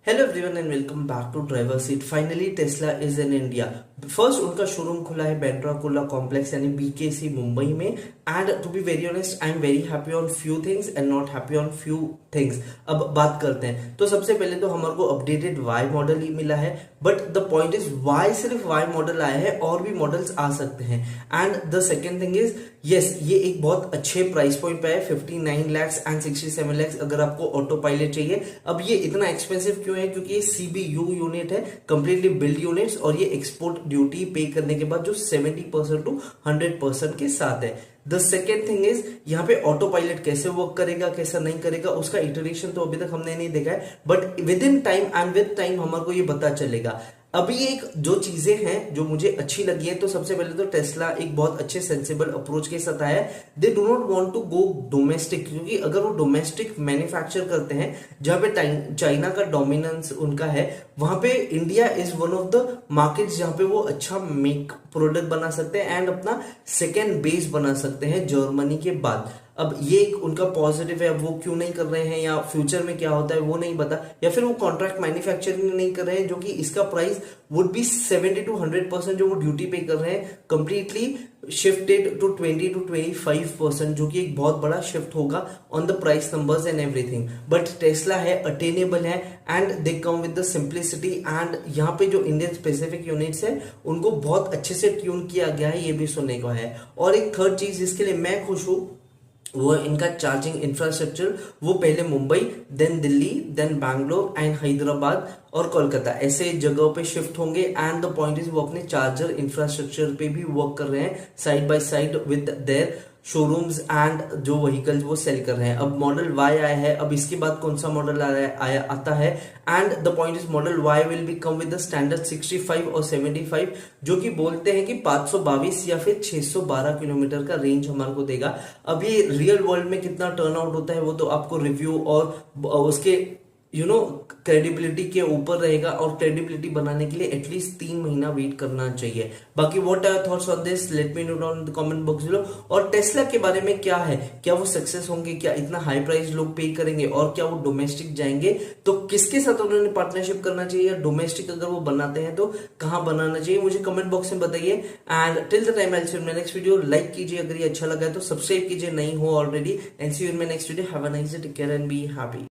Hello everyone and welcome back to driver seat. Finally Tesla is in India. First उनका showroom खुला है Bandra Kurla complex यानी BKC Mumbai में। And to be very honest I am very happy on few things and not happy on few things. अब बात करते हैं तो सबसे पहले तो हमारे को अपडेटेड वाई मॉडल ही मिला है, but the point is Y सिर्फ वाई मॉडल आया है, और भी मॉडल्स आ सकते हैं। And the second thing is yes, ये एक बहुत अच्छे प्राइस पॉइंट पे है 59 lakhs एंड 67 lakhs अगर आपको ऑटो पायलट चाहिए। अब ये इतना एक्सपेंसिव क्यों है? क्योंकि ये सीबीयू यूनिट है, कंप्लीटली बिल्ड यूनिट्स, और ये एक्सपोर्ट ड्यूटी पे करने के बाद जो 70% टू 100% के साथ है। द सेकेंड थिंग इज यहाँ पे ऑटो पायलट कैसे वर्क करेगा कैसा नहीं करेगा उसका इटरेशन तो अभी तक हमने नहीं देखा है, but with in time and with time हमारे को ये पता चलेगा। अभी एक जो चीजें हैं जो मुझे अच्छी लगी है, तो सबसे पहले तो टेस्ला एक बहुत अच्छे सेंसिबल अप्रोच के साथ आया है। They do not want to go domestic, क्योंकि अगर वो डोमेस्टिक मैन्युफैक्चर करते हैं जहां पे चाइना का डोमिनेंस उनका है, वहां पे India is one of the markets जहां पे वो अच्छा मेक प्रोडक्ट बना सकते हैं एंड अपना सेकेंड बेस बना सकते हैं जर्मनी के बाद। अब ये एक उनका पॉजिटिव है। अब वो क्यों नहीं कर रहे हैं या फ्यूचर में क्या होता है वो नहीं पता, या फिर वो कॉन्ट्रैक्ट मैन्युफैक्चरिंग नहीं कर रहे हैं, जो कि इसका प्राइस वुड बी 70 to 100% जो वो ड्यूटी पे कर रहे हैं, कंप्लीटली शिफ्टेड टू 20 to 25%, जो कि एक बहुत बड़ा शिफ्ट होगा on the price numbers and everything. But Tesla है, अटेनेबल है, and they come with the simplicity. And यहाँ पे जो इंडियन स्पेसिफिक यूनिट्स है उनको बहुत अच्छे से ट्यून किया गया है, ये भी सुनने को है। और एक थर्ड चीज जिसके लिए मैं खुश हूं वो इनका चार्जिंग इंफ्रास्ट्रक्चर। वो पहले Mumbai, then Delhi, then Bangalore and Hyderabad और कोलकाता ऐसे जगहों पे शिफ्ट होंगे। एंड द पॉइंट इज वो अपने चार्जर इंफ्रास्ट्रक्चर पे भी वर्क कर रहे हैं side by side with their showrooms and जो व्हीकल्स वो सेल कर रहे हैं। अब मॉडल वाई आया है, अब इसके बाद कौन सा मॉडल आता है? And the point is model Y will be come with the standard 65 और 75, जो कि बोलते हैं कि 522 या फिर 612 किलोमीटर का रेंज हमारे को देगा। अब ये रियल वर्ल्ड में कितना टर्न आउट होता है वो तो आपको रिव्यू और उसके क्रेडिबिलिटी के ऊपर रहेगा, और क्रेडिबिलिटी बनाने के लिए एटलीस्ट 3 महीना वेट करना चाहिए। बाकी what are thoughts on this, let me know down in the comment box below. और टेस्ला के बारे में क्या है, क्या वो सक्सेस होंगे, क्या इतना हाई प्राइस लोग पे करेंगे, और क्या वो डोमेस्टिक जाएंगे, तो किसके साथ उन्होंने पार्टनरशिप करना चाहिए, या डोमेस्टिक अगर वो बनाते हैं तो कहां बनाना चाहिए, मुझे कमेंट बॉक्स में बताइए। And till the time I see you in my next video. Like कीजिए अगर ये अच्छा लगा है तो, सब्सक्राइब कीजिए नहीं हो already, and see you in my next video. Have a nice day, take care and be happy.